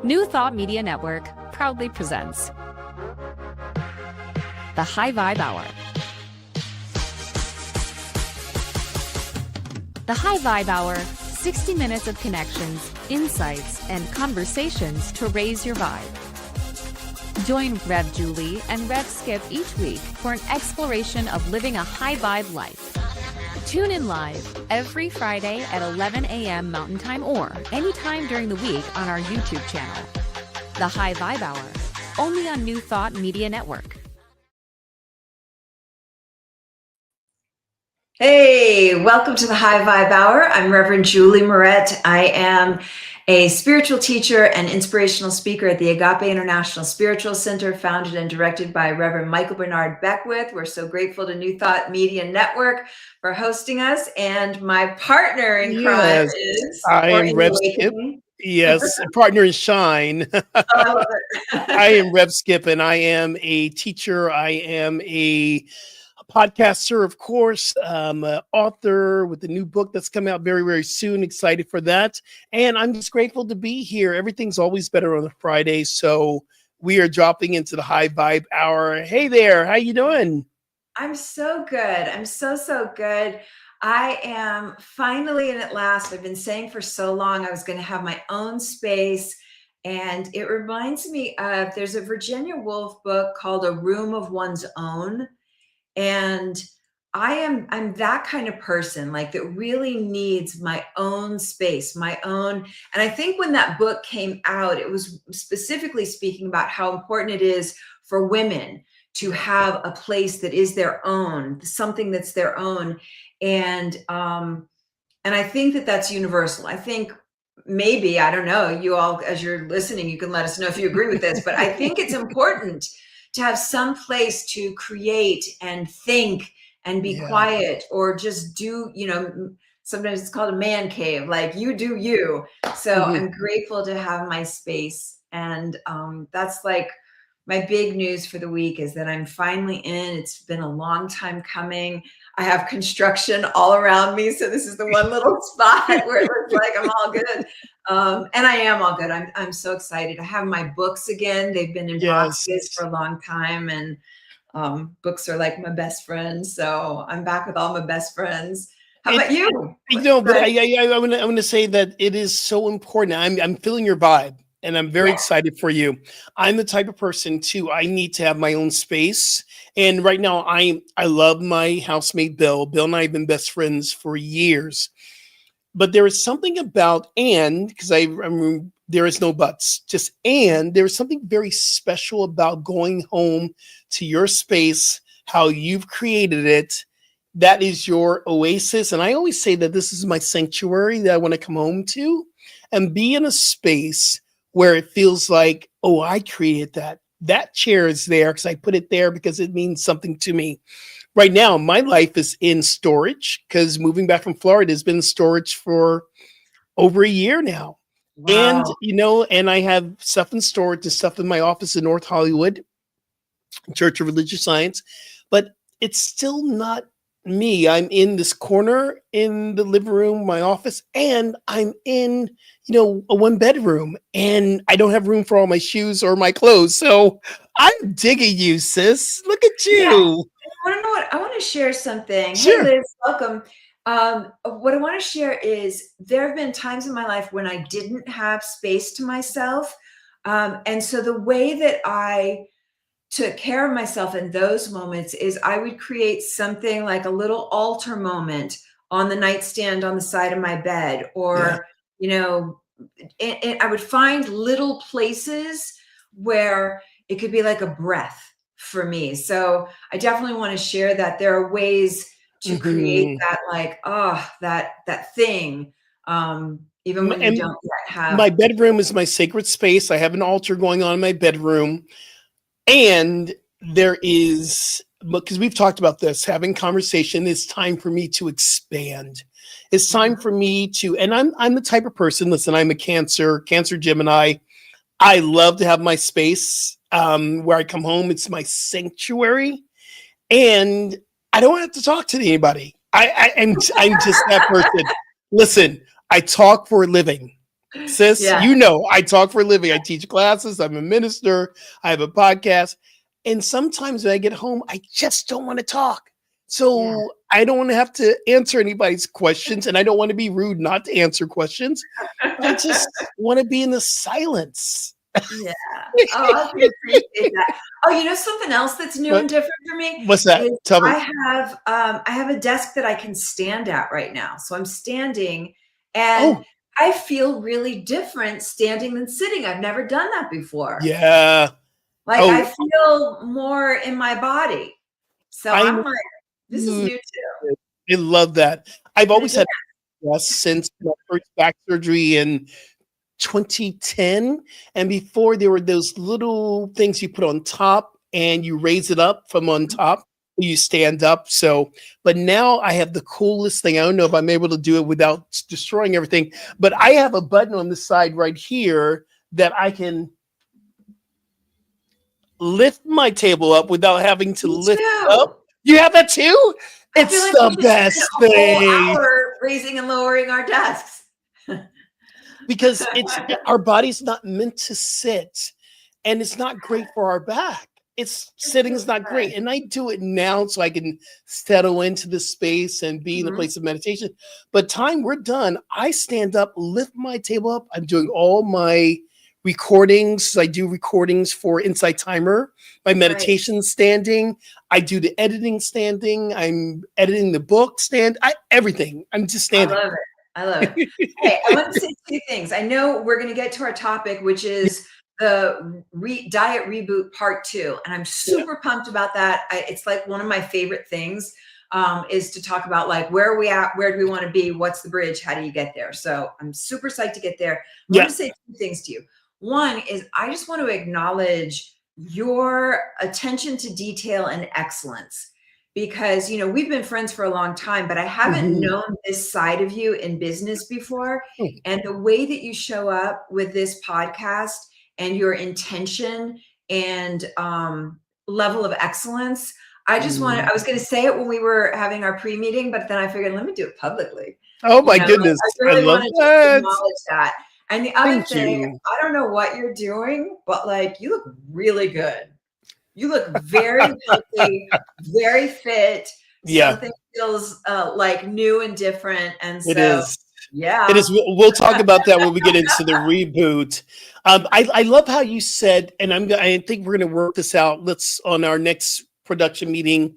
New Thought Media Network proudly presents the High Vibe Hour. The High Vibe Hour, 60 minutes of connections, insights, and conversations to raise your vibe. Join Rev Julie and Rev Skip each week for an exploration of living a high vibe life. Tune in live every Friday at 11 a.m. Mountain Time or anytime during the week on our YouTube channel. The High Vibe Hour, only on New Thought Media Network. Hey, welcome to the High Vibe Hour. I'm Reverend Julie Moret. I am a spiritual teacher and inspirational speaker at the Agape International Spiritual Center, founded and directed by Reverend Michael Bernard Beckwith. We're so grateful to New Thought Media Network for hosting us. And my partner in crime is... I am Rev Skip. Yes, partner in shine. I love it. I am Rev Skip, and I am a teacher. I am a podcaster, of course, an author with a new book that's coming out very, very soon. Excited for that. And I'm just grateful to be here. Everything's always better on a Friday. So we are dropping into the High Vibe Hour. Hey there. How you doing? I'm so good. I'm so good. I am finally, and at last, I've been saying for so long I was going to have my own space. And it reminds me of, there's a Virginia Woolf book called A Room of One's Own. And I'm that kind of person, like, that really needs my own space, my own. And I think when that book came out, it was specifically speaking about how important it is for women to have a place that is their own, something that's their own. And I think that that's universal. I think maybe, I don't know, you all, as you're listening, you can let us know if you agree with this, but I think it's important to have some place to create and think and be quiet, or just do, sometimes it's called a man cave, like you do you. So I'm grateful to have my space. And that's like my big news for the week, is that I'm finally in. It's been a long time coming. I have construction all around me. So this is the one little spot where it looks like I'm all good. And I am all good. I'm so excited. I have my books again. They've been in boxes for a long time. And books are like my best friends. So I'm back with all my best friends. How about you? But I want to say that it is so important. I'm feeling your vibe. And I'm very excited for you. I'm the type of person too. I need to have my own space. And right now I love my housemate, Bill. Bill and I have been best friends for years. But there is something about, because there is no buts, just there is something very special about going home to your space, how you've created it. That is your oasis. And I always say that this is my sanctuary that I want to come home to and be in a space where it feels like, oh, I created that. That chair is there because I put it there because it means something to me. Right now, my life is in storage because moving back from Florida has been in storage for over a year now. Wow. And I have stuff in storage and stuff in my office in North Hollywood, Church of Religious Science, but it's still not me. I'm in this corner in the living room, my office, and I'm in, a one bedroom, and I don't have room for all my shoes or my clothes. So I'm digging you, sis. Look at you. Yeah. I want to share something. Sure. Hey, Liz, welcome. What I want to share is there have been times in my life when I didn't have space to myself. And so the way that I took care of myself in those moments is I would create something like a little altar moment on the nightstand on the side of my bed, or, I would find little places where it could be like a breath for me. So I definitely want to share that there are ways to create that, like, that thing, even when you don't yet have. My bedroom is my sacred space. I have an altar going on in my bedroom. And there is, because we've talked about this, having conversation, it's time for me to expand. It's time for me to, and I'm the type of person, listen, I'm a Cancer Gemini. I love to have my space where I come home. It's my sanctuary. And I don't have to talk to anybody. I'm just that person. Listen, I talk for a living. Sis, Yeah. you know, I talk for a living. I teach classes. I'm a minister. I have a podcast. And sometimes when I get home, I just don't want to talk. Yeah. So I don't want to have to answer anybody's questions. And I don't want to be rude not to answer questions. I just want to be in the silence. Yeah. Oh, I can appreciate that. Oh, you know something else that's new and But different for me what's that? is Tell me. I have a desk that I can stand at right now. So I'm standing and Oh, I feel really different standing than sitting. I've never done that before. yeah. Like I Oh, feel more in my body. So I I'm like, this is new too. I love that. I've always Yeah. had stress since my first back surgery in 2010. And before, there were those little things you put on top and you raise it up from on top. You stand up. So, but now I have the coolest thing. I don't know if I'm able to do it without destroying everything, but I have a button on the side right here that I can lift my table up without having to Me lift it too. up. You have that too? I feel It's like we the could spend best a whole thing. hour raising and lowering our desks. Because it's our body's not meant to sit, and it's not great for our back. It's It's sitting so is not good. great, and I do it now so I can settle into the space and be in the Mhm. place of meditation. But time we're done, I stand up, lift my table up. I'm doing all my recordings. I do recordings for Insight Timer, my Right. meditation standing. I do the editing standing. I'm editing the book everything. I'm just I standing. love it. I love it. Hey, I want to say two things. I know we're going to get to our topic, which is the diet reboot part 2, and I'm Yeah. super pumped about that. It's like one of my favorite things is to talk about like where are we at, where do we want to be, what's the bridge, how do you get there? So I'm super psyched to get there. I want Yeah. to say two things to you. One is I just want to acknowledge your attention to detail and excellence because you know we've been friends for a long time but I haven't Mhm. known this side of you in business before, Hmm. and the way that you show up with this podcast and your intention and level of excellence, I just wanted, Mm. I was going to say it when we were having our pre-meeting but then I figured let me do it publicly. Oh You my know, like, goodness. I I really love want to just that. acknowledge that. And the other Thank thing, you. I don't know what you're doing but like you look really good. You look very healthy, very fit. Yeah, Something feels like new and different. And it so, is. It yeah, is. We'll talk about that when we get into the reboot. I love how you said, and I think we're gonna work this out. Let's on our next production meeting.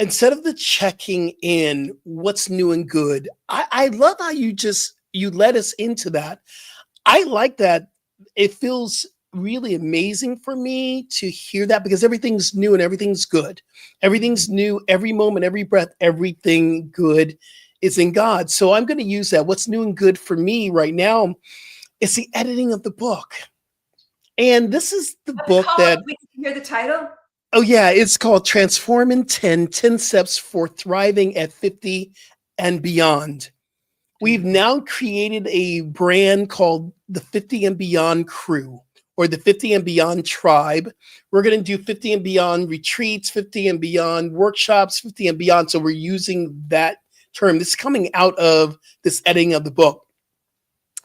Instead of the checking in, what's new and good. I love how you led us into that. I like that. It feels really amazing for me to hear that because everything's new and everything's good. Everything's new, every moment, every breath, everything good is in God. So I'm going to use that. What's new and good for me right now is the editing of the book. And this is the what's it book called? that, We can hear the title. oh, yeah, it's called Transform in 10 Steps for Thriving at 50 and Beyond. We've Beautiful. now created a brand called the 50 and Beyond Crew or the 50 and Beyond Tribe. We're going to do 50 and Beyond retreats, 50 and Beyond workshops, 50 and Beyond. So we're using that term. This is coming out of this editing of the book.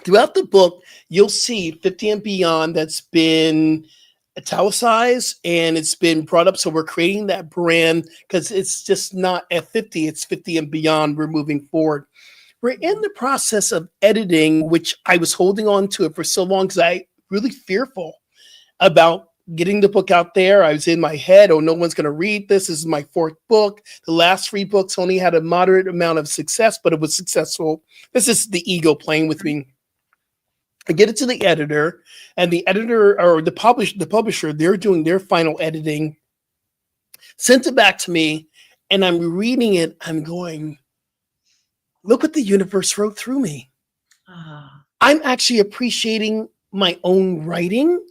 Throughout the book, you'll see 50 and Beyond that's been italicized and it's been brought up. So we're creating that brand because it's just not at 50, it's 50 and Beyond. We're moving forward. We're in the process of editing, which I was holding on to it for so long because I really fearful about getting the book out there. I was in my head, oh, no one's going to read this. This is my 4th book. The last 3 books only had a moderate amount of success, but it was successful. This is the ego playing with me. I get it to the editor, and the editor or the publisher, they're doing their final editing, sent it back to me, and I'm reading it. I'm going, look what the universe wrote through me. Ah, I'm actually appreciating my own writing.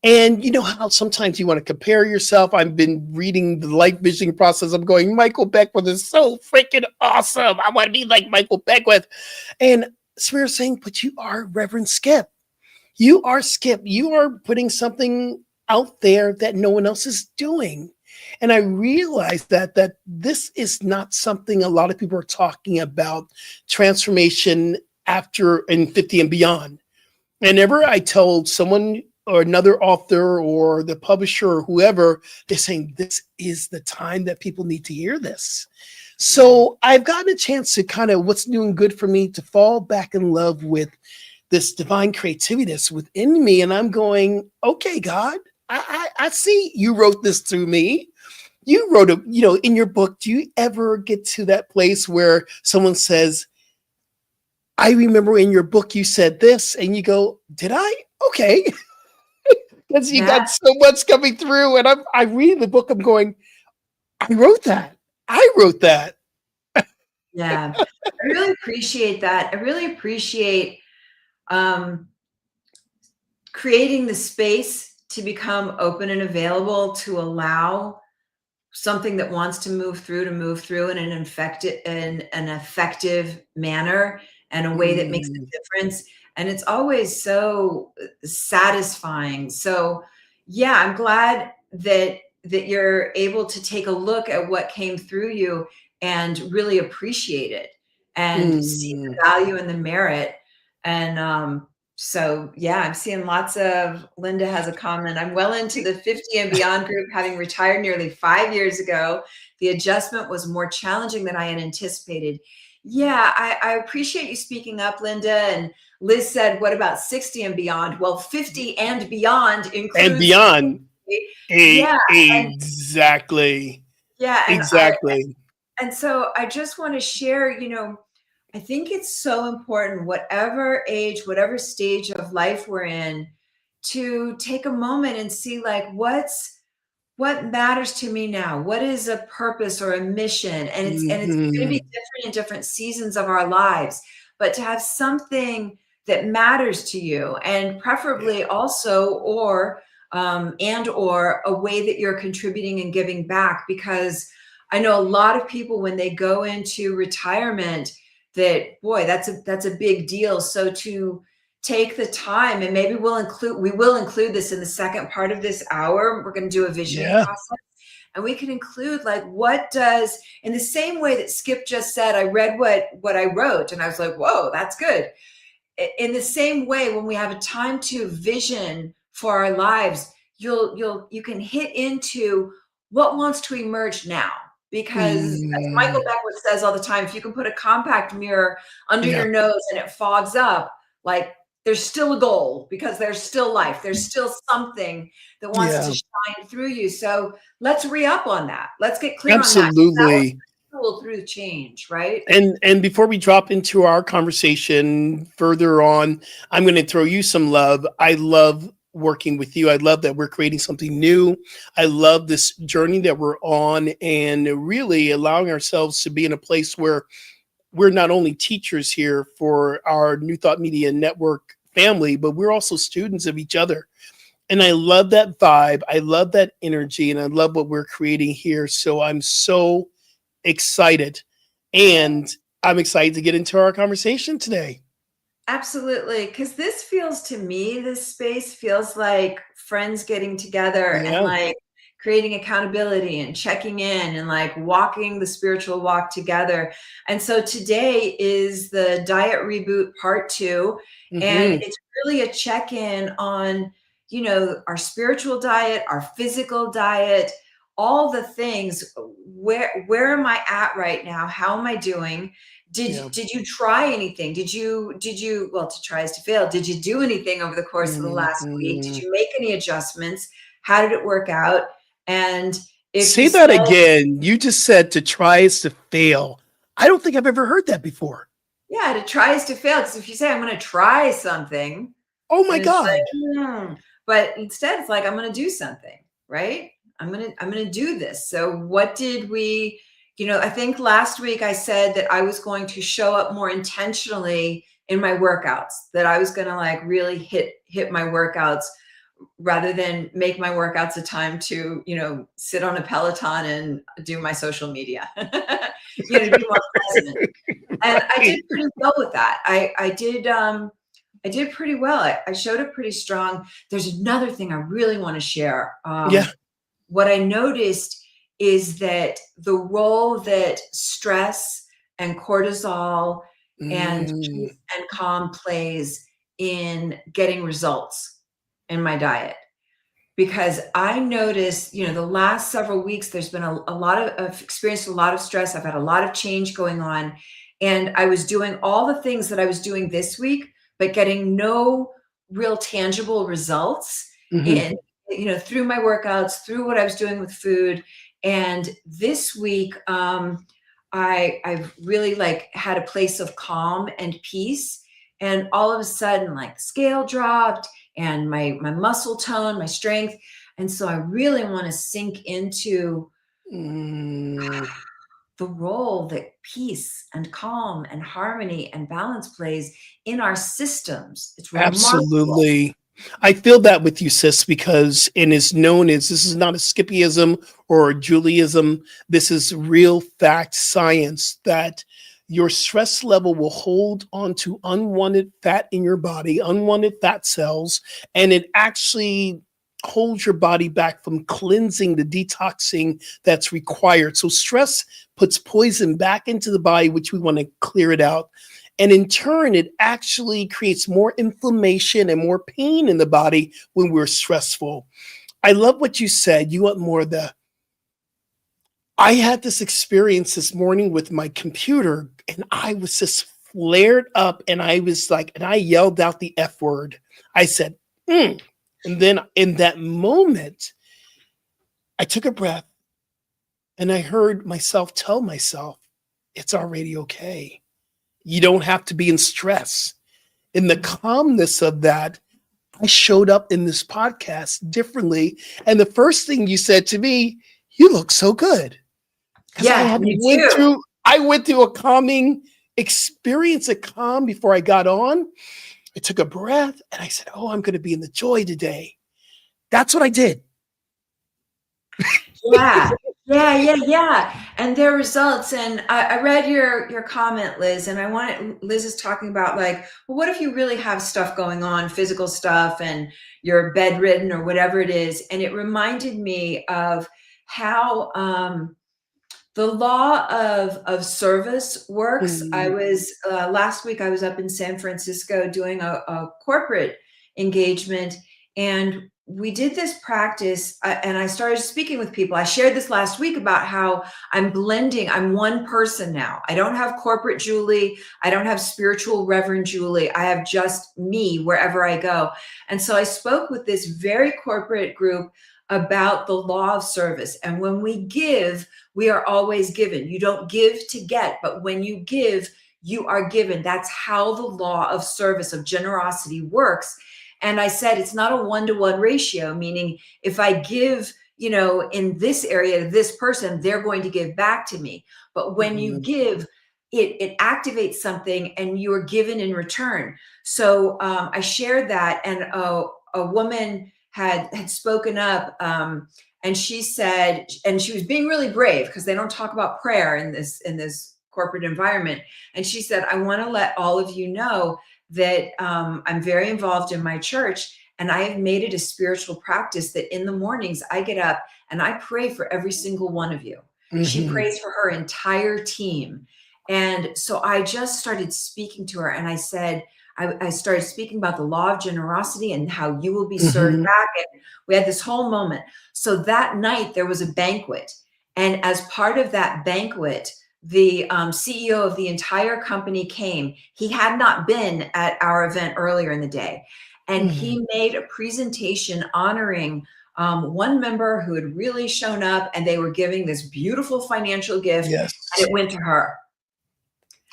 And you know how sometimes you want to compare yourself. I've been reading the life visioning process. I'm going, Michael Beckwith is so freaking awesome. I want to be like Michael Beckwith. And Spirit's saying, but you are Reverend Skip. You are Skip. You are putting something out there that no one else is doing. And I realized that this is not something a lot of people are talking about, transformation after in 50 and beyond. whenever I told someone or another author or the publisher or whoever, they're saying this is the time that people need to hear this. Right. So I've gotten a chance to kind of what's doing good for me to fall back in love with this divine creativity that's within me. And I'm going, okay, God, I see you wrote this through me. You wrote it, in your book. Do you ever get to that place where someone says, I remember in your book you said this, and you go, did I? Okay. Because you Yeah. got so much coming through. And I read the book, I'm going, I wrote that. I wrote that. Yeah. I really appreciate that. I really appreciate um, creating the space to become open and available to allow something that wants to move through in an effective manner and a way that makes Mm, a difference. And it's always so satisfying. So yeah, I'm glad that you're able to take a look at what came through you and really appreciate it and see mm. the value and the merit. And so yeah, I'm seeing lots of Linda has a comment. I'm well into the 50 and beyond group, having retired nearly 5 years ago. The adjustment was more challenging than I had anticipated. Yeah, I appreciate you speaking up, Linda. And Liz said, what about 60 and beyond? Well, 50 and beyond And includes beyond. 60. Yeah, and Exactly. yeah, Exactly. and so I just want to share, I think it's so important, whatever age, whatever stage of life we're in, to take a moment and see like what matters to me now? What is a purpose or a mission? And it's going to be Mhm. different in different seasons of our lives, but to have something that matters to you, and Yeah. preferably also or a way that you're contributing and giving back, because I know a lot of people when they go into retirement, that boy, that's a big deal. So to take the time, and maybe we will include this in the second part of this hour. We're going to do a visioning Yeah. process, and we can include like, what does, in the same way that Skip just said, I read what I wrote and I was like, whoa, that's good. In the same way, when we have a time to vision for our lives, you can hit into what wants to emerge now. Because as Michael Mm. Beckwith says all the time, if you can put a compact mirror under Yeah. your nose and it fogs up, like, there's still a goal, because there's still life, there's still something that wants to Yeah. shine through you. So let's re-up on that, let's get clear on that. That was Absolutely. cool through the change, right? And before we drop into our conversation further on, I'm going to throw you some love. I love working with you. I love that we're creating something new. I love this journey that we're on and really allowing ourselves to be in a place where we're not only teachers here for our New Thought Media Network family, but we're also students of each other. And I love that vibe. I love that energy and I love what we're creating here. So I'm so excited. And I'm excited to get into our conversation today. Absolutely, because this space feels like friends getting together and Yeah. like creating accountability and checking in and like walking the spiritual walk together. And so today is the diet reboot part 2, and Hmm. it's really a check-in on, our spiritual diet, our physical diet, all the things. Where am I at right now? How am I doing? Yeah. Did you try anything? Well, to try is to fail. Did you do anything over the course of the last week? Did Hmm. you make any adjustments? How did it work out? And if you Say that still, again. You just said to try is to fail. I don't think I've ever heard that before. yeah, to try is to fail. Because if you say I'm going to try something, Oh my then it's like, God. but instead it's like, I'm going to do something, right? I'm going to do this. So what did we, I think last week I said that I was going to show up more intentionally in my workouts, that I was going to like really hit my workouts rather than make my workouts a time to, sit on a Peloton and do my social media, to be more present. And I did pretty well with that. I did pretty well. I showed up pretty strong. There's another thing I really want to share. Yeah. What I noticed is that the role that stress and cortisol and Mm. peace and calm plays in getting results in my diet, because I noticed, the last several weeks, there's been a lot of, I've experienced a lot of stress. I've had a lot of change going on, and I was doing all the things that I was doing this week, but getting no real tangible results Mhm. in, through my workouts, through what I was doing with food. And this week, I've really like had a place of calm and peace. And all of a sudden, like, scale dropped, and my muscle tone, my strength. And so I really want to sink into Mm, the role that peace and calm and harmony and balance plays in our systems. It's remarkable. absolutely. I feel that with you, sis, because and is known as this is not a Skippyism or a Judaism. This is real fact science that your stress level will hold onto unwanted fat in your body, unwanted fat cells, and it actually holds your body back from cleansing the detoxing that's required. So stress puts poison back into the body, which we want to clear it out. And in turn, it actually creates more inflammation and more pain in the body when we're stressful. I love what you said. You want more of the. I had this experience this morning with my computer, and I was just flared up, and I was like, and I yelled out the F word. I said, "Mm." And then in that moment, I took a breath and I heard myself tell myself, it's already okay. You don't have to be in stress. In the calmness of that, I showed up in this podcast differently. And the first thing you said to me, you look so good. Because Yeah, you do. I went through a calming experience, a calm before I got on. I took a breath and I said, oh, I'm going to be in the joy today. That's what I did. Yeah. Yeah. And their results. And I read your comment, Liz, and Liz is talking about, like, well, what if you really have stuff going on, physical stuff, and you're bedridden or whatever it is? And it reminded me of how the law of service works. I Mm, was last week, I was up in San Francisco doing a corporate engagement, and we did this practice, and I started speaking with people. I shared this last week about how I'm blending. I'm one person now. I don't have corporate Julie. I don't have spiritual Reverend Julie. I have just me wherever I go. And so I spoke with this very corporate group about the law of service. And when we give, we are always given. You don't give to get, but when you give, you are given. That's how the law of service, of generosity works. And I said, it's not a 1-to-1 ratio, meaning if I give, in this area to this person, they're going to give back to me. But when you mm, give, it activates something and you're given in return. So I shared that, and a woman had spoken up, and she said, and she was being really brave because they don't talk about prayer in this corporate environment. And she said, I want to let all of you know that I'm very involved in my church, and I have made it a spiritual practice that in the mornings I get up and I pray for every single one of you. She mhm. prays for her entire team. And so I just started speaking to her, and I said, I started speaking about the law of generosity and how you will be served Mhm. back. And we had this whole moment. So that night there was a banquet. And as part of that banquet, the CEO of the entire company came. He had not been at our event earlier in the day. And Mhm. he made a presentation honoring one member who had really shown up, and they were giving this beautiful financial gift, and Yes. it went to her.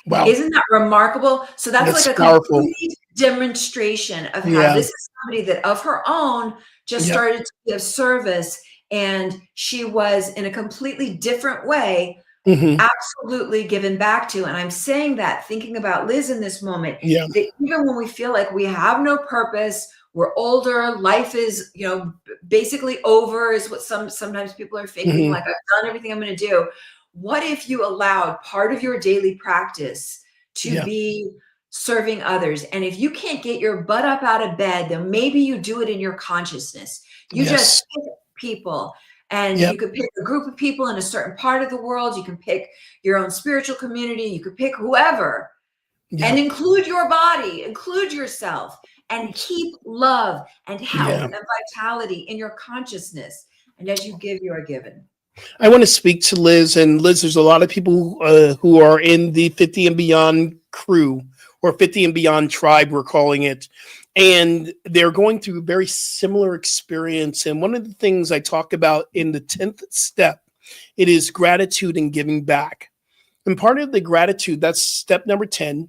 Wow. Isn't that remarkable? So that's like That's a powerful. complete demonstration of how Yeah. this is somebody that of her own just Yep. started to give service, and she was in a completely different way Mhm. absolutely given back to. And I'm saying that thinking about Liz in this moment, Yeah. that even when we feel like we have no purpose, we're older, life is, basically over, is what sometimes people are thinking, Mhm. like, I've done everything I'm going to do. What if you allowed part of your daily practice to Yeah. be serving others? And if you can't get your butt up out of bed, then maybe you do it in your consciousness. You just Yes. pick people, and Yep. you could pick a group of people in a certain part of the world. You can pick your own spiritual community. You could pick whoever, and Yep. include your body, include yourself, and keep love and health Yeah. and vitality in your consciousness. And as you give, you are given. I want to speak to Liz, and Liz, there's a lot of people who are in the 50 and beyond crew, or 50 and beyond tribe, we're calling it. And they're going through a very similar experience. And one of the things I talk about in the 10th step, it is gratitude and giving back. And part of the gratitude, that's step number 10.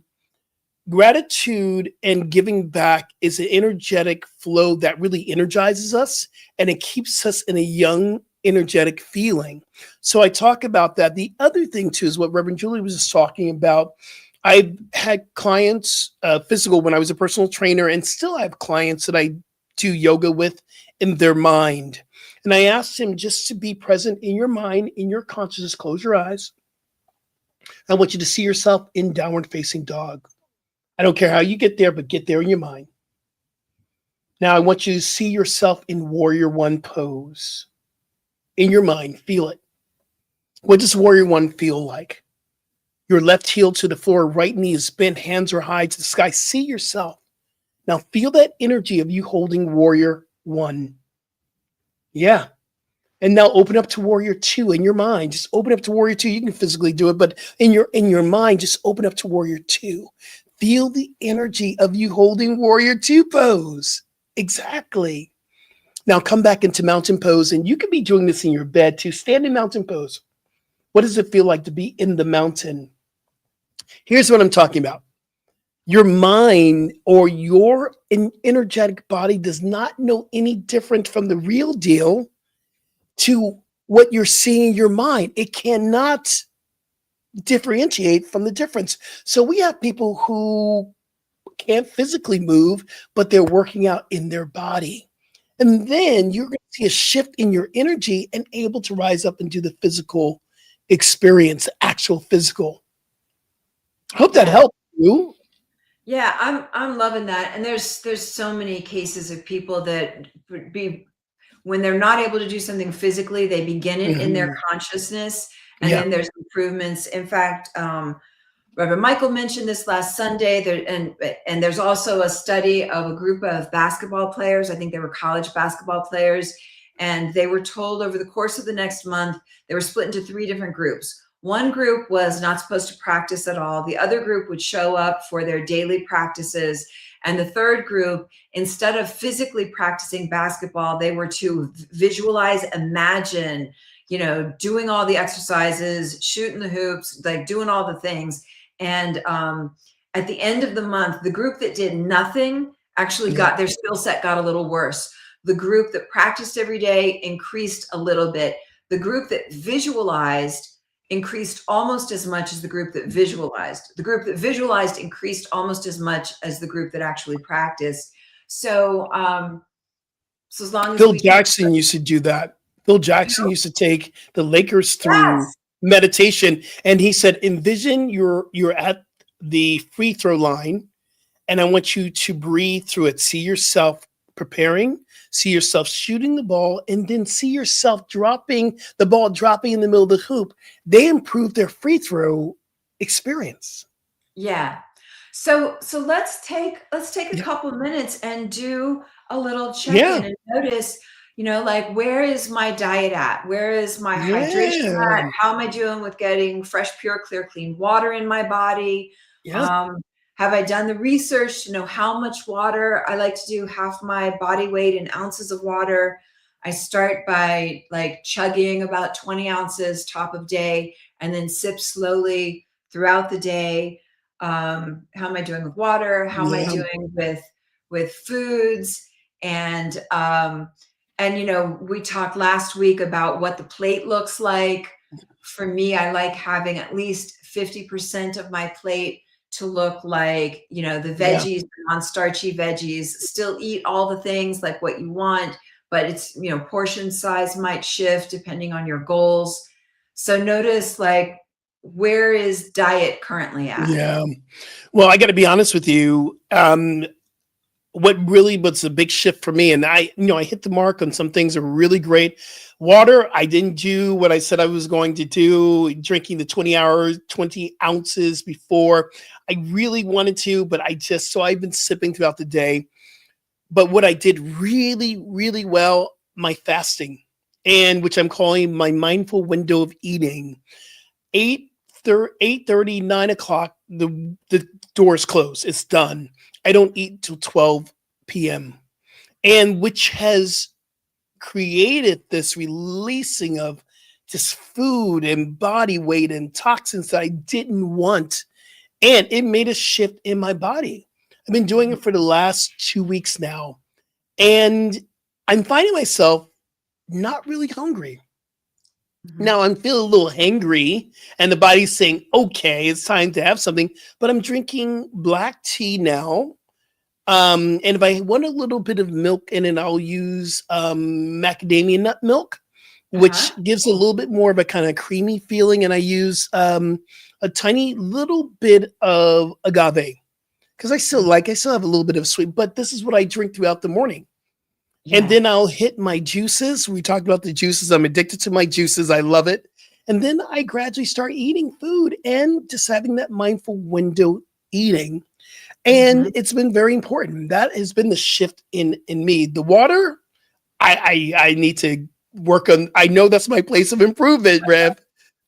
Gratitude and giving back is an energetic flow that really energizes us, and it keeps us in a young, energetic feeling. So I talk about that. The other thing too is what Reverend Julie was just talking about. I've had clients, physical, when I was a personal trainer, and still have clients that I do yoga with in their mind. And I asked him just to be present in your mind, in your consciousness. Close your eyes. I want you to see yourself in downward facing dog. I don't care how you get there, but get there in your mind. Now I want you to see yourself in warrior one pose. In your mind, feel it. What does warrior one feel like? Your left heel to the floor, right knee is bent, hands are high to the sky. See yourself. Now feel that energy of you holding warrior one. Yeah. And now open up to warrior two in your mind. Just open up to warrior two. You can physically do it, but in your mind, just open up to warrior two. Feel the energy of you holding warrior two pose. Exactly. Now come back into mountain pose, and you can be doing this in your bed too. Stand in mountain pose. What does it feel like to be in the mountain? Here's what I'm talking about. Your mind or your energetic body does not know any different from the real deal to what you're seeing in your mind. It cannot differentiate from the difference. So we have people who can't physically move, but they're working out in their body. And then you're going to see a shift in your energy and able to rise up and do the physical experience, the actual physical. I hope that helped you. Yeah, I'm loving that. And there's so many cases of people that be when they're not able to do something physically, they begin it in their consciousness, and Yeah. then there's improvements. In fact, Reverend Michael mentioned this last Sunday, and there's also a study of a group of basketball players. I think they were college basketball players, and they were told over the course of the next month, they were split into 3 different groups. One group was not supposed to practice at all. The other group would show up for their daily practices. And the third group, instead of physically practicing basketball, they were to visualize, imagine, doing all the exercises, shooting the hoops, like doing all the things. And at the end of the month, the group that did nothing actually got their skill set got a little worse. The group that practiced every day increased a little bit. The group that visualized increased almost as much as the group that visualized. The group that visualized increased almost as much as the group that actually practiced. So, so as long as Phil Jackson used to do that. Phil Jackson used to take the Lakers through meditation, and he said, envision you're at the free throw line, and I want you to breathe through it. See yourself preparing, see yourself shooting the ball, and then see yourself dropping the ball, dropping in the middle of the hoop. They improved their free throw experience. Yeah. So let's take a couple of minutes and do a little check-in and notice, like, where is my diet at? Where is my hydration at? How am I doing with getting fresh, pure, clear, clean water in my body? Have I done the research to know how much water? I like to do half my body weight in ounces of water. I start by like chugging about 20 ounces top of day, and then sip slowly throughout the day. How am I doing with water? How am I doing with foods? And we talked last week about what the plate looks like. For me, I like having at least 50% of my plate to look like, the veggies, the non-starchy veggies. Still eat all the things like what you want, but it's, portion size might shift depending on your goals. So notice, like, where is diet currently at? Yeah. Well, I got to be honest with you. What really was a big shift for me, and I hit the mark on some things that were really great. Water, I didn't do what I said I was going to do, drinking the 20 ounces before. I really wanted to, but I've been sipping throughout the day. But what I did really, really well, my fasting, and which I'm calling my mindful window of eating. 8:30, 9 o'clock, the doors close. It's done. I don't eat till 12 p.m. And which has created this releasing of just food and body weight and toxins that I didn't want. And it made a shift in my body. I've been doing it for the last 2 weeks now. And I'm finding myself not really hungry. Mhm. Now I'm feeling a little hangry, and the body's saying, okay, it's time to have something. But I'm drinking black tea now. And if I want a little bit of milk in it, I'll use macadamia nut milk, which Uh-huh. gives a little bit more of a kind of creamy feeling. And I use a tiny little bit of agave because I still have a little bit of sweet, but this is what I drink throughout the morning. And Yeah. then I'll hit my juices. We talked about the juices. I'm addicted to my juices. I love it. And then I gradually start eating food and just having that mindful window eating. And Mhm. it's been very important. That has been the shift in me. The water, I need to work on. I know that's my place of improvement, Rev.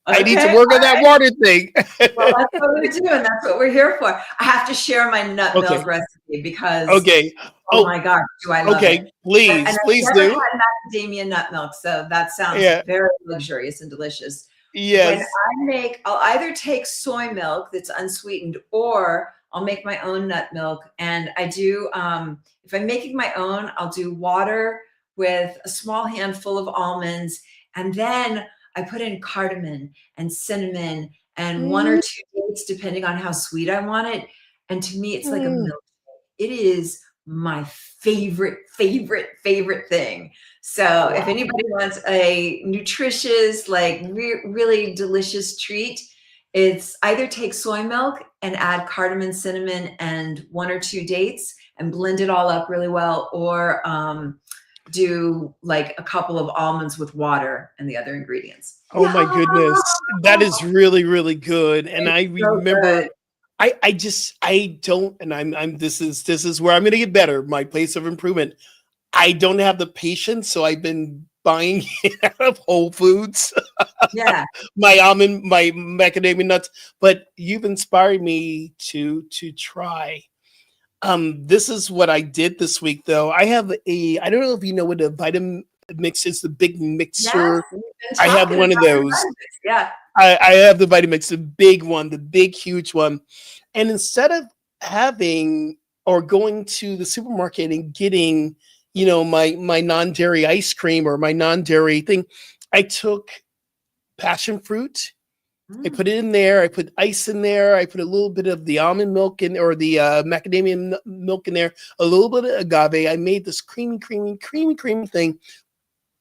I need to Okay. work on that water thing. Well, that's what we're doing. That's what we're here for. I have to share my nut milk Okay. recipe because, Okay. oh Oh, my gosh, do I love it. okay. And Please, I've please never do. had macadamia nut milk, so that sounds Yeah. very luxurious and delicious. When Yes. I make, I'll either take soy milk that's unsweetened or I'll make my own nut milk. And I do, if I'm making my own, I'll do water with a small handful of almonds. And then I put in cardamom and cinnamon and one or Mm, two dates, depending on how sweet I want it. And to me, it's like a mm. milk. It is my favorite thing. So if Wow. anybody wants a nutritious, like really delicious treat, it's either take soy milk and add cardamom, cinnamon, and one or two dates and blend it all up really well, or do like a couple of almonds with water and the other ingredients. Oh Yeah, my goodness. That is really, really good. And it's I so good. remember I don't, and I'm this is where I'm gonna get better, my place of improvement. I don't have the patience, so I've been buying it out of Whole Foods, Yeah. my macadamia nuts. But you've inspired me to try. This is what I did this week, though. I don't know if you know what a vitamin mix is, the big Yes, mixer. we've been I have talking one of about your those. vitamins. Yeah. I have the Vitamix, the big one, the big, huge one. And instead of having or going to the supermarket and getting, my non-dairy ice cream or my non-dairy thing, I took passion fruit. I put Mm. it in there. I put ice in there. I put a little bit of the almond milk in, or the macadamia milk in there. A little bit of agave. I made this creamy thing.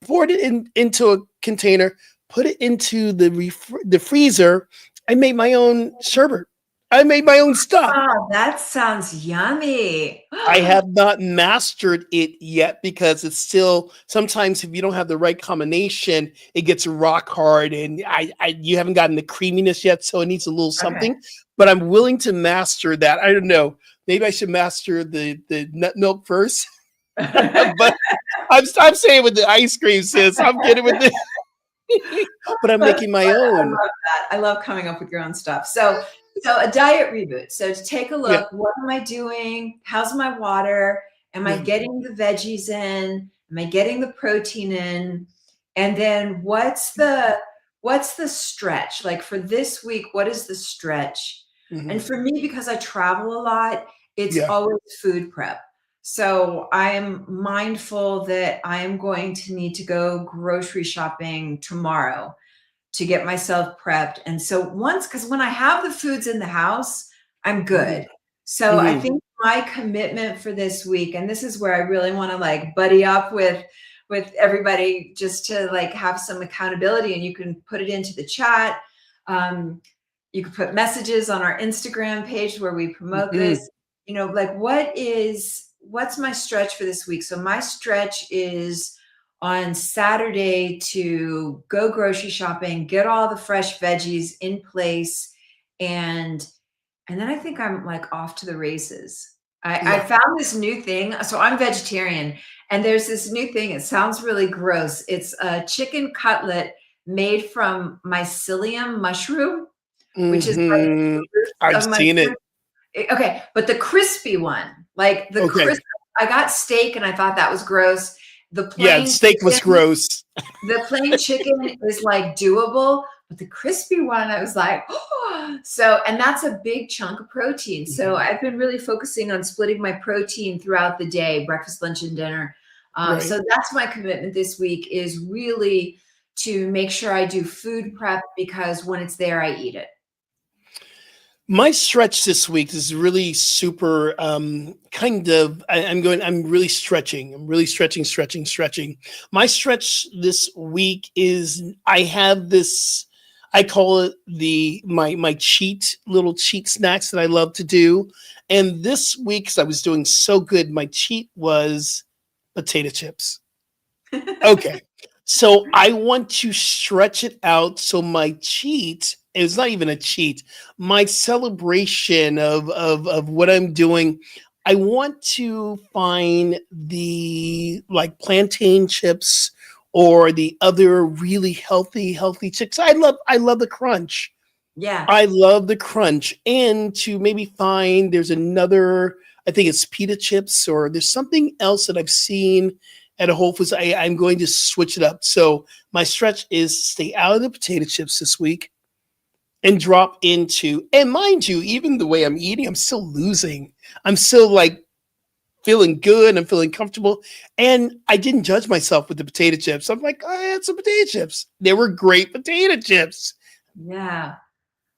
Poured it into a container, put it into the freezer. I made my own sherbet. I made my own stuff. Oh, that sounds yummy. I have not mastered it yet because it's still sometimes if you don't have the right combination, it gets rock hard and you haven't gotten the creaminess yet, so it needs a little Okay. something. But I'm willing to master that. I don't know. Maybe I should master the nut milk first. But I'm saying with the ice cream, sis. I'm getting with the but I'm That's making my fun. I own. love that. I love coming up with your own stuff. So a diet reboot. So to take a Yeah, look, what am I doing? How's my water? Am I yeah. getting the veggies in? Am I getting the protein in? And then what's the stretch? Like for this week, what is the stretch? And Mhm. for me, because I travel a lot, it's Yeah. always food prep. So I am mindful that I am going to need to go grocery shopping tomorrow to get myself prepped. And so because when I have the foods in the house, I'm Mhm. good. So I Mhm. think my commitment for this week, and this is where I really want to like buddy up with everybody just to like have some accountability, and you can put it into the chat. Um, you can put messages on our Instagram page where we promote Mhm. this. Like what's my stretch for this week? So my stretch is on Saturday to go grocery shopping, get all the fresh veggies in place, and then I think I'm like off to the races. I found this new thing. So I'm vegetarian, and there's this new thing. It sounds really gross. It's a chicken cutlet made from mycelium mushroom, which is like Hmm. the roots I've of seen mushroom. it. Okay, but the crispy one, like the Okay. crisp. I got steak, and I thought that was gross. The Yeah, the plain steak was chicken, gross. the plain chicken is like doable, but the crispy one, I was like, oh. So, and that's a big chunk of protein. So Mhm. I've been really focusing on splitting my protein throughout the day, breakfast, lunch, and dinner. Right. So that's my commitment this week, is really to make sure I do food prep, because when it's there, I eat it. My stretch this week is really super I'm really stretching. I'm really stretching. My stretch this week is I have this, I call it my little cheat snacks that I love to do. And this week, 'cause I was doing so good, my cheat was potato chips. Okay. So I want to stretch it out. So my cheat is not even a cheat. My celebration of what I'm doing. I want to find the like plantain chips or the other really healthy chips. I love the crunch. Yeah. I love the crunch. And to maybe find there's another, I think it's pita chips, or there's something else that I've seen at a Whole Foods. I'm going to switch it up. So my stretch is stay out of the potato chips this week and drop into, and mind you, even the way I'm eating, I'm still losing. I'm still like feeling good. I'm feeling comfortable. And I didn't judge myself with the potato chips. I'm like, I had some potato chips. They were great potato chips. Yeah.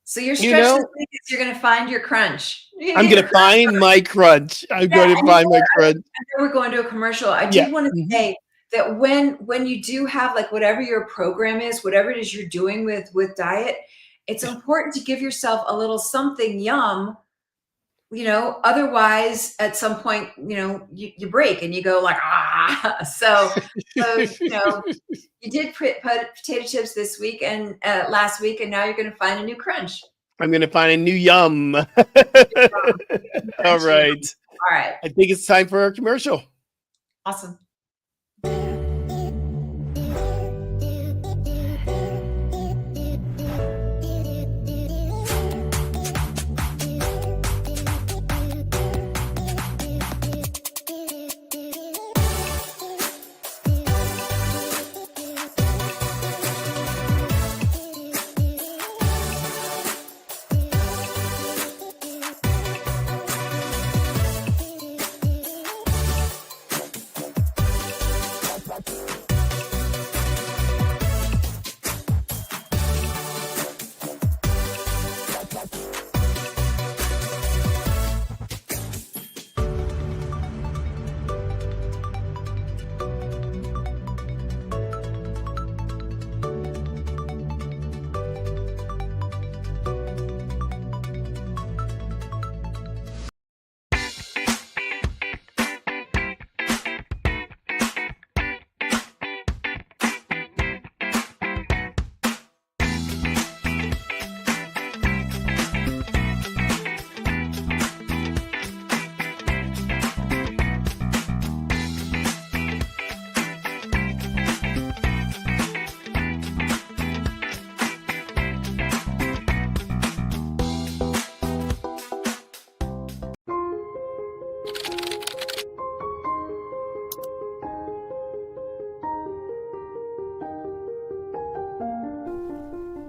So your You stretch this know, week is you're going to find your crunch. You I'm need going a to crunch. find my crunch. I'm Yeah, going to and you know find my what? crunch. I know we're going to a commercial. I Yeah. did want to Mhm. say that when you do have, like, whatever your program is, whatever it is you're doing with diet, it's Yeah. important to give yourself a little something yum. Otherwise at some point, you break and you go like, ah. So you did put potato chips this week and last week, and now you're going to find a new crunch. I'm going to find a new yum. All Crunch yum. right. All right. I think it's time for our commercial. Awesome.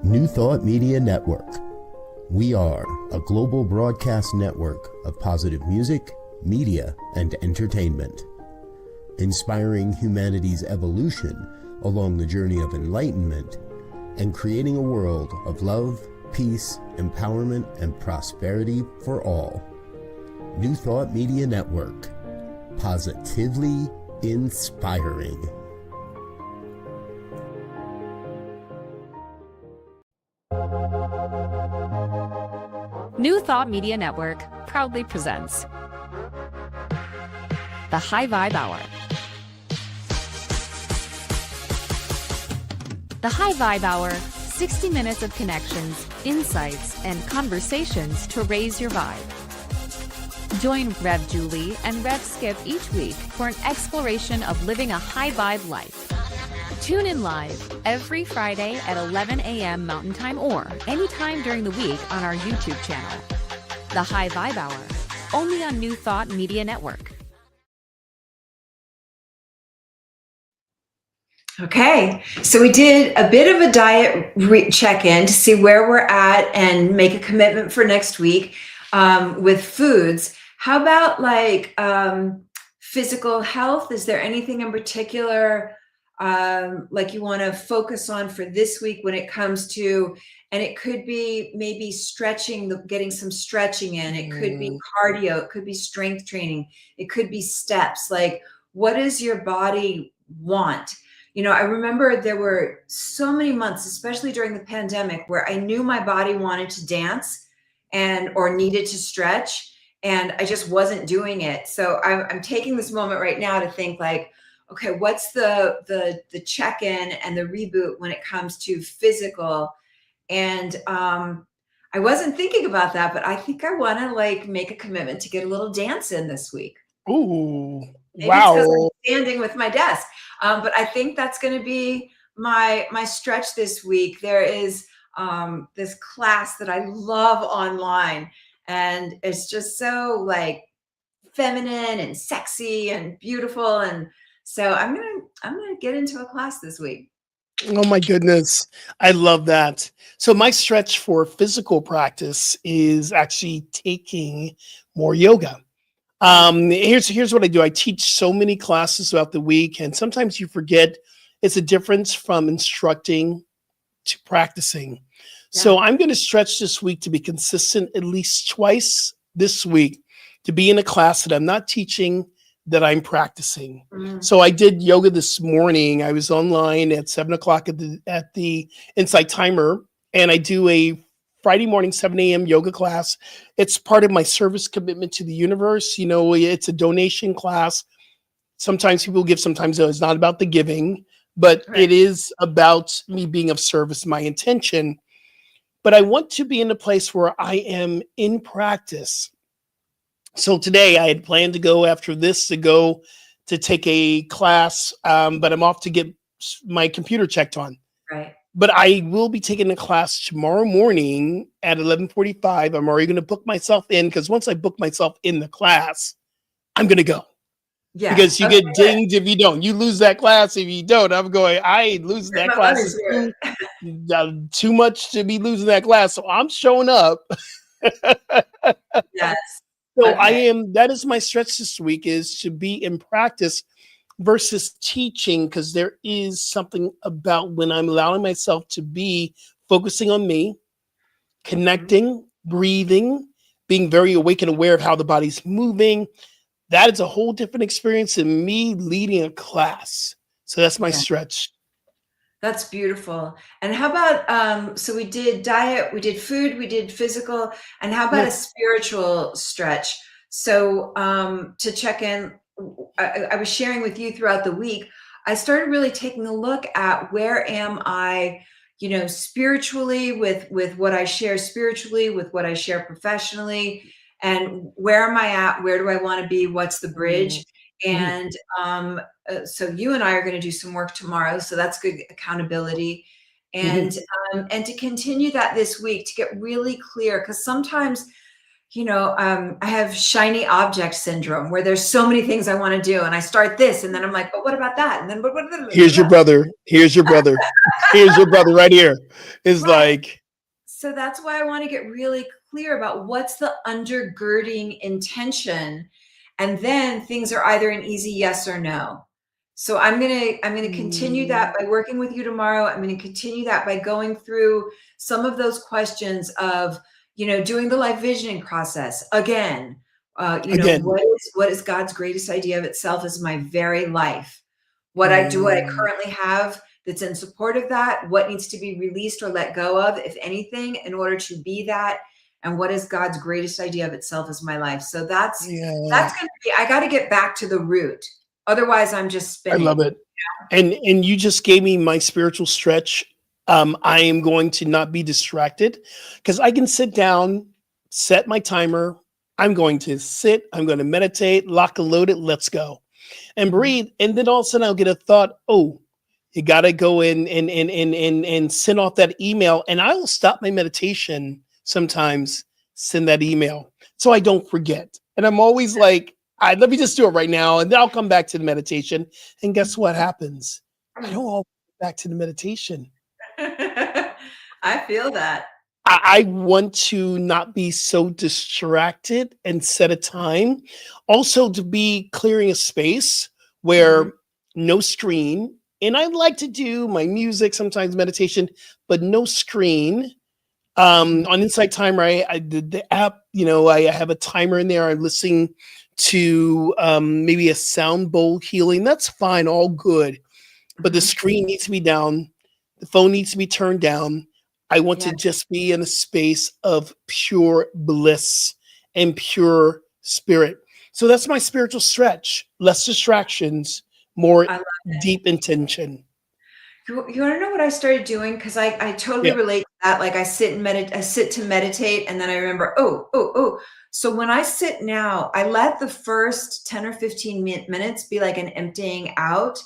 New Thought Media Network. We are a global broadcast network of positive music, media, and entertainment, inspiring humanity's evolution along the journey of enlightenment and creating a world of love, peace, empowerment, and prosperity for all. New Thought Media Network. Positively inspiring. New Thought Media Network proudly presents the High Vibe Hour. The High Vibe Hour, 60 minutes of connections, insights, and conversations to raise your vibe. Join Rev Julie and Rev Skip each week for an exploration of living a high vibe life. Tune in live every Friday at 11 a.m. Mountain Time or anytime during the week on our YouTube channel. The High Vibe Hour, only on New Thought Media Network. Okay, so we did a bit of a diet check-in to see where we're at and make a commitment for next week with foods. How about like physical health? Is there anything in particular like you want to focus on for this week when it comes to, and it could be maybe stretching, getting some stretching in. It could be cardio. It could be strength training. It could be steps. Like, what does your body want? You know, I remember there were so many months, especially during the pandemic, where I knew my body wanted to dance or needed to stretch, and I just wasn't doing it. So I'm taking this moment right now to think like, okay, what's the check-in and the reboot when it comes to physical? And I wasn't thinking about that, but I think I want to like make a commitment to get a little dance in this week. Ooh, Maybe it's because wow. I'm standing with my desk. But I think that's going to be my stretch this week. There is this class that I love online, and it's just so like feminine and sexy and beautiful. And so I'm gonna get into a class this week. Oh my goodness. I love that. So my stretch for physical practice is actually taking more yoga. Here's what I do. I teach so many classes throughout the week, and sometimes you forget it's a difference from instructing to practicing. Yeah. So I'm going to stretch this week to be consistent at least twice this week, to be in a class that I'm not teaching, that I'm practicing. So I did yoga this morning. I was online at 7:00 at the Insight Timer, and I do a Friday morning, 7 a.m. yoga class. It's part of my service commitment to the universe. You know, it's a donation class. Sometimes people give, sometimes it's not about the giving, but Right. it is about me being of service, my intention. But I want to be in a place where I am in practice. So today I had planned to go after this to take a class, but I'm off to get my computer checked on. Right. But I will be taking a class tomorrow morning at 11:45. I'm already going to book myself in, because once I book myself in the class, I'm going to go. Yeah. Because you Okay, get dinged if you don't. You lose that class if you don't. I'm going, I ain't losing that My class. money's It's worth. too much to be losing that class. So I'm showing up. Yes. So Okay. that is my stretch this week, is to be in practice versus teaching, because there is something about when I'm allowing myself to be focusing on me, connecting, breathing, being very awake and aware of how the body's moving. That is a whole different experience than me leading a class. So that's my Yeah. stretch. That's beautiful. And how about so we did diet, we did food, we did physical, and how about Yeah. a spiritual stretch? So to check in, I was sharing with you throughout the week, I started really taking a look at where am I, you know, spiritually, with what I share spiritually, with what I share professionally, and where am I at? Where do I want to be? What's the bridge? Mhm. And so you and I are going to do some work tomorrow. So that's good accountability. Mhm. And to continue that this week, to get really clear, because sometimes, you know, I have shiny object syndrome, where there's so many things I want to do, and I start this, and then I'm like, but what about that? And then but Here's your brother. Here's your brother. Here's your brother right here. Is right. like, So that's why I want to get really clear about what's the undergirding intention. And then things are either an easy yes or no. So I'm gonna continue that by working with you tomorrow. I'm gonna continue that by going through some of those questions of, you know, doing the life visioning process again. You know, again. what is God's greatest idea of itself as my very life? What I Mm, currently have that's in support of that, what needs to be released or let go of, if anything, in order to be that, and what is God's greatest idea of itself as my life. So that's yeah, going to be, I got to get back to the root. Otherwise, I'm just I love spinning. it. And you just gave me my spiritual stretch. I am going to not be distracted, because I can sit down, set my timer, I'm going to sit, I'm going to meditate, lock and load it, let's go. And breathe. And then all of a sudden I'll get a thought, oh, you gotta go in and send off that email. And I will stop my meditation sometimes, send that email so I don't forget. And I'm always like, let me just do it right now, and then I'll come back to the meditation. And guess what happens? I don't all back to the meditation. I feel that. I want to not be so distracted and set a time. Also, to be clearing a space where no screen. And I like to do my music, sometimes meditation, but no screen. On Insight Timer, I did the app, I have a timer in there. I'm listening to maybe a sound bowl healing. That's fine, all good. But the screen needs to be down. The phone needs to be turned down. I want to just be in a space of pure bliss and pure spirit. So that's my spiritual stretch. Less distractions, more deep intention. You want to know what I started doing? Because I totally relate to that. Like I sit to meditate, and then I remember, oh. So when I sit now, I let the first 10 or 15 minutes be like an emptying out.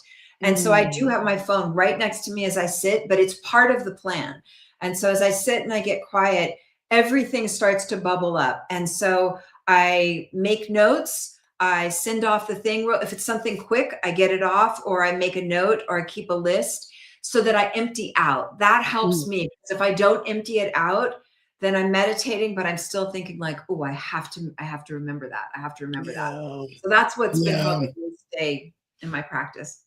And so I do have my phone right next to me as I sit, but it's part of the plan. And so as I sit and I get quiet, everything starts to bubble up. And so I make notes. I send off the thing. If it's something quick, I get it off, or I make a note, or I keep a list so that I empty out. That helps me, because if I don't empty it out, then I'm meditating, but I'm still thinking like, oh, I have to remember that. I have to remember that. So that's what's been helping me stay in my practice.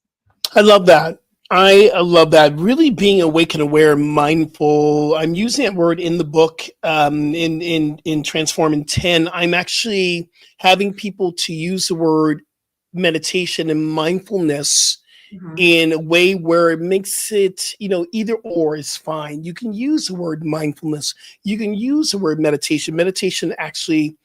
I love that. I love that. Really being awake and aware, mindful. I'm using that word in the book, in Transform in 10. I'm actually having people to use the word meditation and mindfulness in a way where it makes it, either or is fine. You can use the word mindfulness. You can use the word meditation. Meditation actually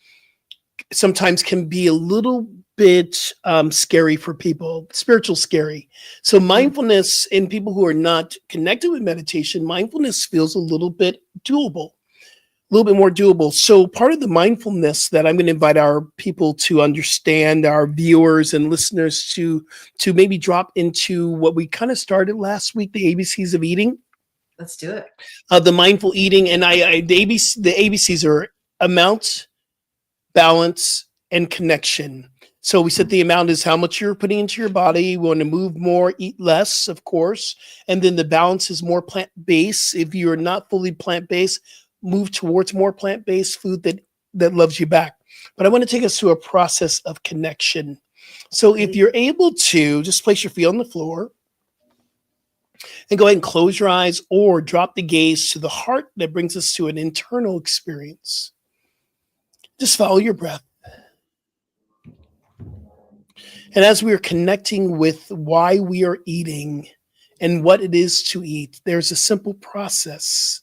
sometimes can be a little bit scary for people, spiritual scary. So mindfulness, in people who are not connected with meditation, mindfulness feels a little bit doable, a little bit more doable. So part of the mindfulness that I'm going to invite our people to understand, our viewers and listeners to maybe drop into what we kind of started last week, the ABCs of eating. Let's do it. The mindful eating. And the ABCs are amount, balance, and connection. So we said the amount is how much you're putting into your body. We want to move more, eat less, of course. And then the balance is more plant-based. If you're not fully plant-based, move towards more plant-based food that loves you back. But I want to take us through a process of connection. So if you're able to, just place your feet on the floor and go ahead and close your eyes, or drop the gaze to the heart. That brings us to an internal experience. Just follow your breath. And as we are connecting with why we are eating and what it is to eat, there's a simple process.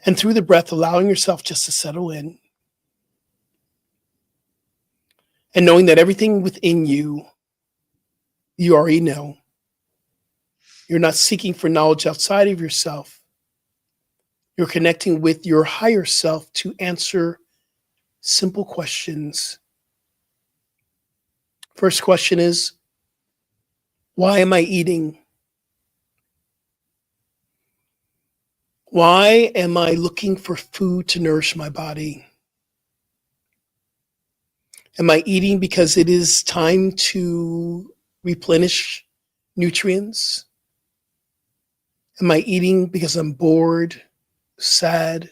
And through the breath, allowing yourself just to settle in. And knowing that everything within you, you already know. You're not seeking for knowledge outside of yourself. You're connecting with your higher self to answer simple questions. First question is, why am I eating? Why am I looking for food to nourish my body? Am I eating because it is time to replenish nutrients? Am I eating because I'm bored, sad,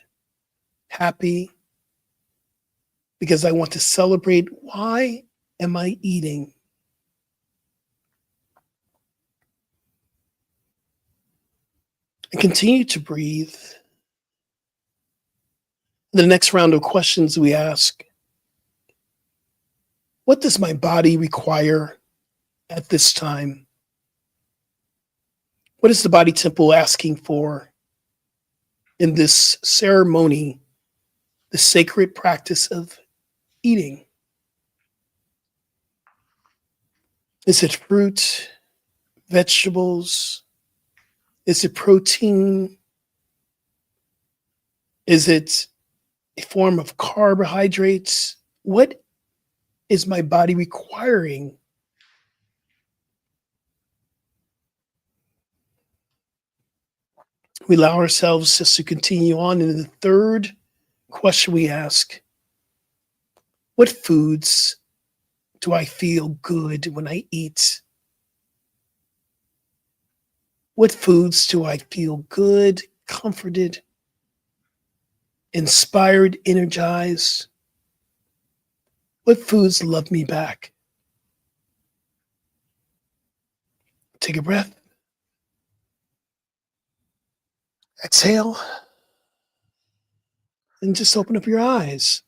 happy? Because I want to celebrate? Why am I eating? And continue to breathe. The next round of questions we ask, what does my body require at this time? What is the body temple asking for in this ceremony, the sacred practice of eating? Is it fruit, vegetables? Is it protein? Is it a form of carbohydrates? What is my body requiring? We allow ourselves just to continue on. And the third question we ask, what foods do I feel good when I eat? What foods do I feel good, comforted, inspired, energized? What foods love me back? Take a breath. Exhale. And just open up your eyes.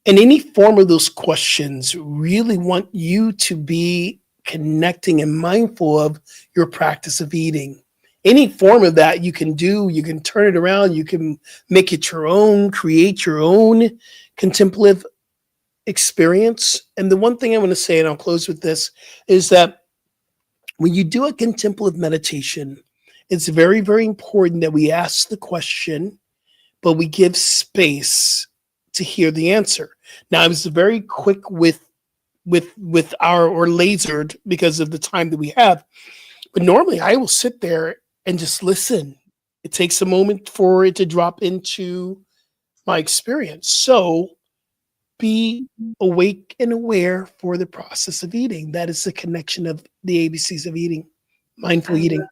And any form of those questions really want you to be connecting and mindful of your practice of eating. Any form of that you can do, you can turn it around, you can make it your own, create your own contemplative experience. And the one thing I want to say, and I'll close with this, is that when you do a contemplative meditation, it's very, very important that we ask the question, but we give space to hear the answer. Now, I was very quick with our, or lasered because of the time that we have, but normally I will sit there and just listen. It takes a moment for it to drop into my experience. So be awake and aware for the process of eating. That is the connection of the ABCs of eating, mindful eating.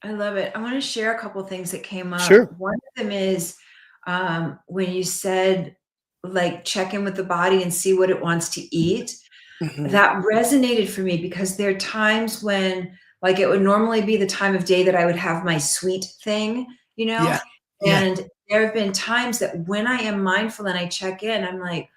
I love it. I want to share a couple things that came up. Sure. One of them is when you said, like, check in with the body and see what it wants to eat. Mhm. That resonated for me because there are times when, like, it would normally be the time of day that I would have my sweet thing, Yeah. Yeah. and there have been times that when I am mindful and I check in, I'm like,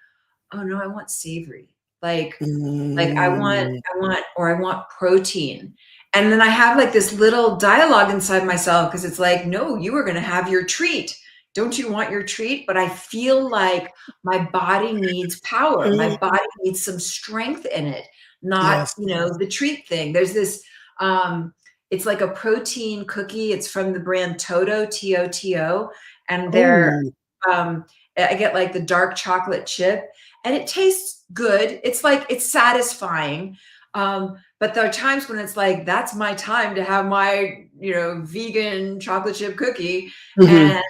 oh no, I want savory. Like I want protein. And then I have like this little dialogue inside myself because it's like, no, you are going to have your treat. Don't you want your treat? But I feel like my body needs power. My body needs some strength in it, not, Yes. the treat thing. There's this, it's like a protein cookie. It's from the brand Toto, Toto. And they're, Oh, I get like the dark chocolate chip and it tastes good. It's like, it's satisfying. But there are times when it's like, that's my time to have my, vegan chocolate chip cookie. mhm.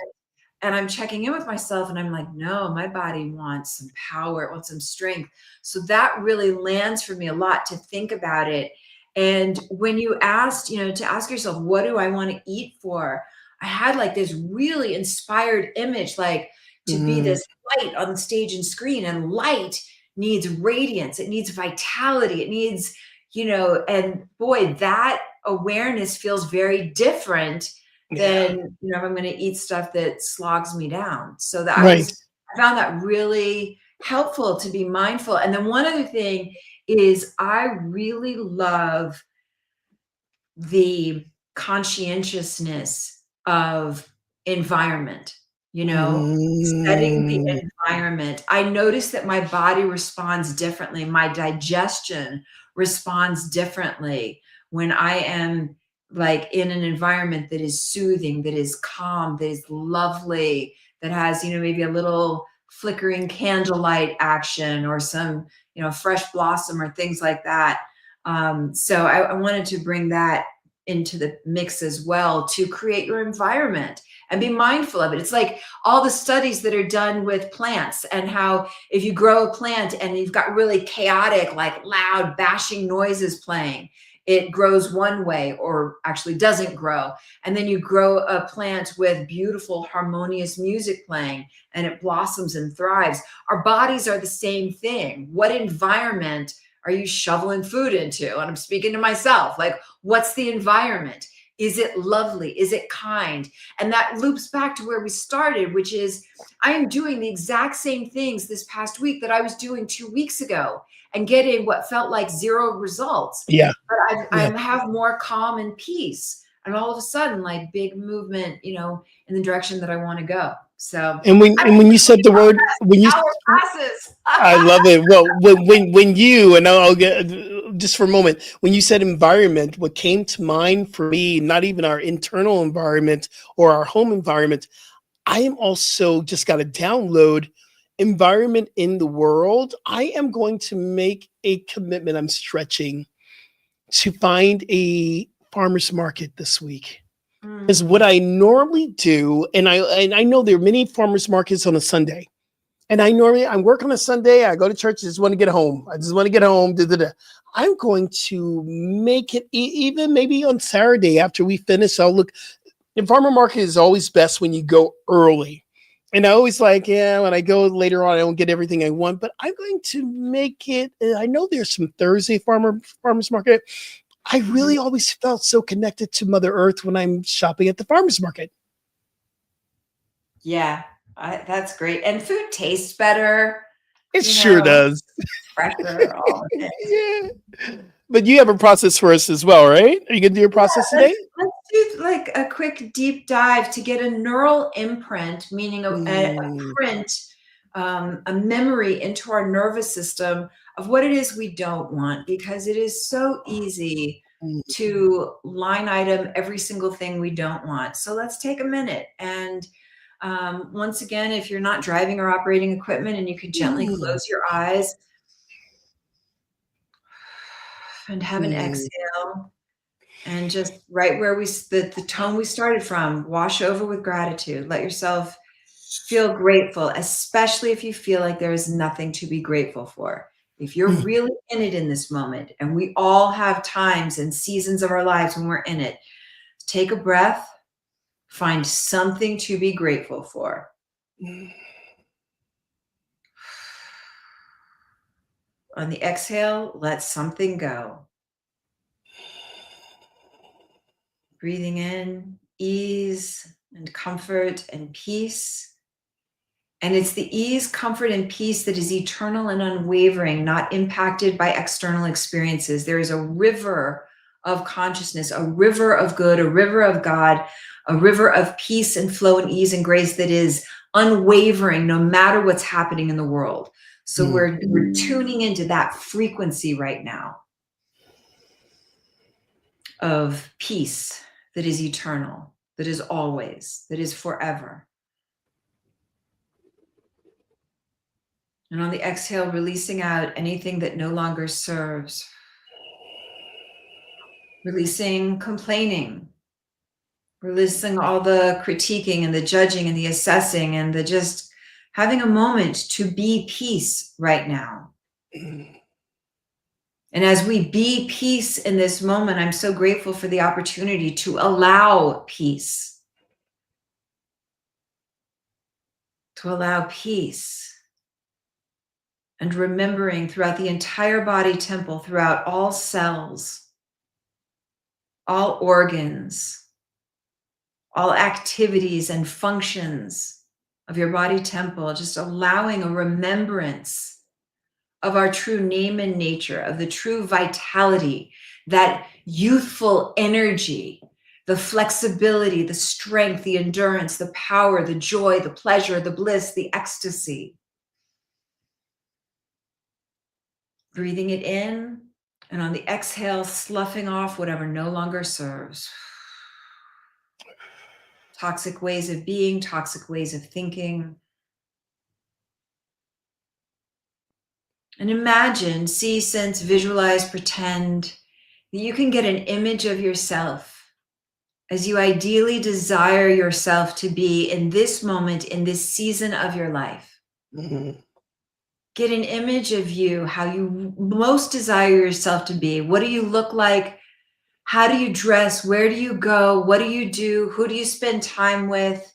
And I'm checking in with myself and I'm like, no, my body wants some power, it wants some strength. So that really lands for me a lot to think about it. And when you asked, to ask yourself, what do I want to eat for? I had like this really inspired image, like to be Mm. this light on the stage and screen, and light needs radiance. It needs vitality. It needs, and boy, that awareness feels very different Yeah. than, if I'm going to eat stuff that slogs me down. So that Right. I found that really helpful to be mindful. And then one other thing is I really love the conscientiousness of environment, setting the Mm. environment. I notice that my body responds differently. My digestion responds differently when I am like in an environment that is soothing, that is calm, that is lovely, that has, maybe a little flickering candlelight action or some, fresh blossom or things like that. So I wanted to bring that into the mix as well, to create your environment and be mindful of it. It's like all the studies that are done with plants and how if you grow a plant and you've got really chaotic, like loud bashing noises playing, it grows one way or actually doesn't grow. And then you grow a plant with beautiful harmonious music playing and it blossoms and thrives. Our bodies are the same thing. What environment are you shoveling food into? And I'm speaking to myself, like, what's the environment? Is it lovely? Is it kind? And that loops back to where we started, which is I am doing the exact same things this past week that I was doing 2 weeks ago and getting what felt like zero results. Yeah. But I Yeah. have more calm and peace. And all of a sudden, like big movement, in the direction that I want to go. So And when you said the word, hour passes. I love it. Well, when you, and I'll get just for a moment, when you said environment, what came to mind for me, not even our internal environment or our home environment, I am also just got to download environment in the world. I am going to make a commitment. I'm stretching to find a farmer's market this week. Is what I normally do, and I know there are many farmers markets on a Sunday, and I work on a Sunday. I go to church. I just want to get home. I just want to get home. Da, da, da. I'm going to make it even maybe on Saturday after we finish. I'll look. The farmer market is always best when you go early, and I always like, yeah, when I go later on, I don't get everything I want. But I'm going to make it. I know there's some Thursday farmers market. I really always felt so connected to Mother Earth when I'm shopping at the farmer's market. Yeah, that's great. And food tastes better. It sure does. Fresher, all of it. Yeah. But you have a process for us as well, right? Are you going to do your process today? Let's do like a quick deep dive to get a neural imprint, meaning a print, a memory into our nervous system of what it is we don't want, because it is so easy to line item every single thing we don't want. So let's take a minute. And once again, if you're not driving or operating equipment, and you could gently close your eyes and have an exhale, and just right where the tone we started from, wash over with gratitude. Let yourself feel grateful, especially if you feel like there is nothing to be grateful for. If you're really in it in this moment, and we all have times and seasons of our lives when we're in it, take a breath, find something to be grateful for. On the exhale, let something go. Breathing in ease and comfort and peace. And it's the ease, comfort, and peace that is eternal and unwavering, not impacted by external experiences. There is a river of consciousness, a river of good, a river of God, a river of peace and flow and ease and grace that is unwavering no matter what's happening in the world. So we're tuning into that frequency right now of peace that is eternal, that is always, that is forever. And on the exhale, releasing out anything that no longer serves. Releasing complaining. Releasing all the critiquing and the judging and the assessing and the just having a moment to be peace right now. And as we be peace in this moment, I'm so grateful for the opportunity to allow peace. To allow peace. And remembering throughout the entire body temple, throughout all cells, all organs, all activities and functions of your body temple, just allowing a remembrance of our true name and nature, of the true vitality, that youthful energy, the flexibility, the strength, the endurance, the power, the joy, the pleasure, the bliss, the ecstasy. Breathing it in, and on the exhale, sloughing off whatever no longer serves. Toxic ways of being, toxic ways of thinking. And imagine, see, sense, visualize, pretend that you can get an image of yourself as you ideally desire yourself to be in this moment, in this season of your life. Get an image of you, how you most desire yourself to be. What do you look like? How do you dress? Where do you go? What do you do? Who do you spend time with?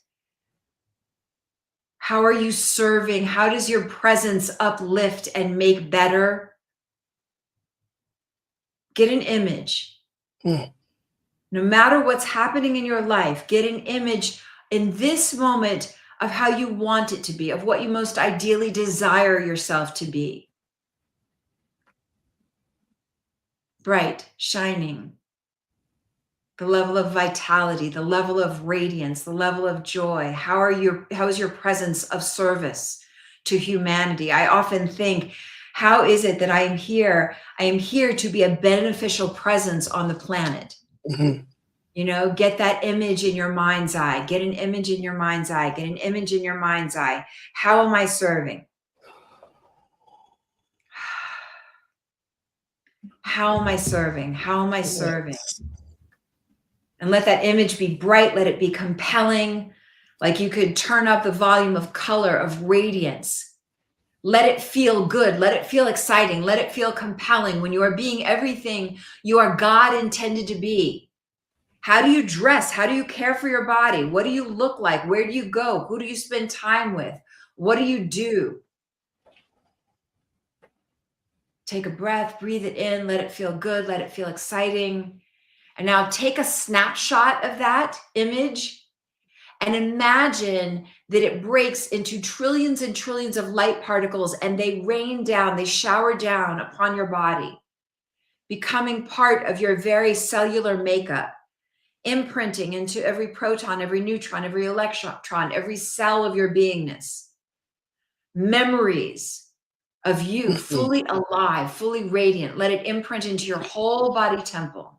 How are you serving? How does your presence uplift and make better? Get an image. No matter what's happening in your life, get an image in this moment of how you want it to be, of what you most ideally desire yourself to be. Bright, shining. The level of vitality, the level of radiance, the level of joy. How is your presence of service to humanity? I often think, how is it that I am here? I am here to be a beneficial presence on the planet. You know, get that image in your mind's eye. Get an image in your mind's eye. Get an image in your mind's eye. How am I serving? How am I serving? How am I serving? And let that image be bright. Let it be compelling. Like you could turn up the volume of color, of radiance. Let it feel good. Let it feel exciting. Let it feel compelling when you are being everything you are God intended to be. How do you dress? How do you care for your body? What do you look like? Where do you go? Who do you spend time with? What do you do? Take a breath, breathe it in, let it feel good, let it feel exciting. And now take a snapshot of that image and imagine that it breaks into trillions and trillions of light particles and they rain down, they shower down upon your body, becoming part of your very cellular makeup, imprinting into every proton, every neutron, every electron, every cell of your beingness. Memories of you fully alive, fully radiant. Let it imprint into your whole body temple.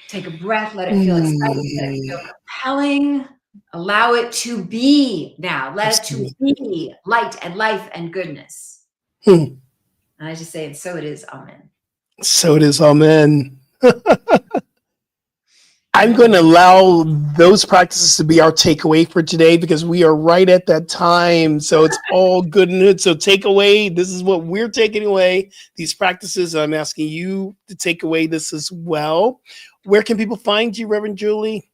Take a breath, let it feel exciting, let it feel compelling. Allow it to be now. Let it to be light and life and goodness. And I just say, and so it is, amen. So it is, amen. I'm going to allow those practices to be our takeaway for today because we are right at that time. So it's all good and good. So takeaway, this is what we're taking away. These practices, I'm asking you to take away this as well. Where can people find you, Reverend Julie?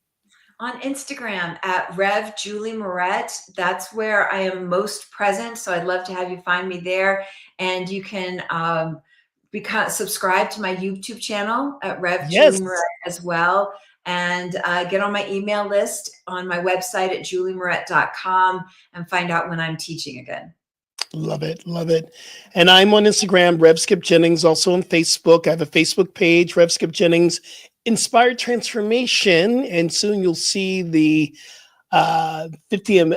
On Instagram at Rev Julie Moret. That's where I am most present. So I'd love to have you find me there. And you can subscribe to my YouTube channel at Rev Julie Moret as well. And get on my email list on my website at juliemoret.com and find out when I'm teaching again. Love it. Love it. And I'm on Instagram, Rev Skip Jennings, also on Facebook. I have a Facebook page, Rev Skip Jennings, Inspired Transformation. And soon you'll see the 50 and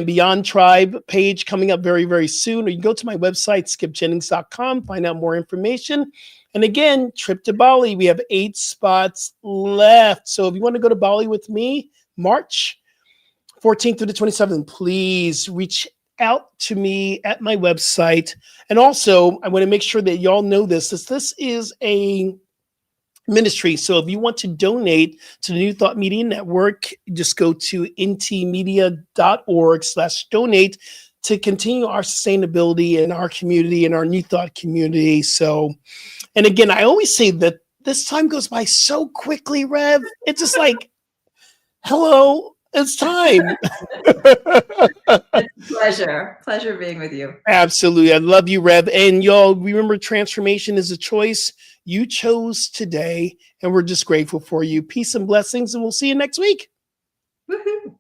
Beyond Tribe page coming up very, very soon. Or you can go to my website, skipjennings.com, find out more information. And again, trip to Bali. We have 8 spots left. So if you want to go to Bali with me, March 14th through the 27th, please reach out to me at my website. And also, I want to make sure that y'all know this is a ministry. So if you want to donate to the New Thought Media Network, just go to ntmedia.org/donate to continue our sustainability in our community and our New Thought community. So, and again, I always say that this time goes by so quickly, Rev. It's just like, hello, it's time. It's a pleasure being with you. Absolutely. I love you, Rev. And y'all, remember, transformation is a choice you chose today, and we're just grateful for you. Peace and blessings, and we'll see you next week. Woohoo.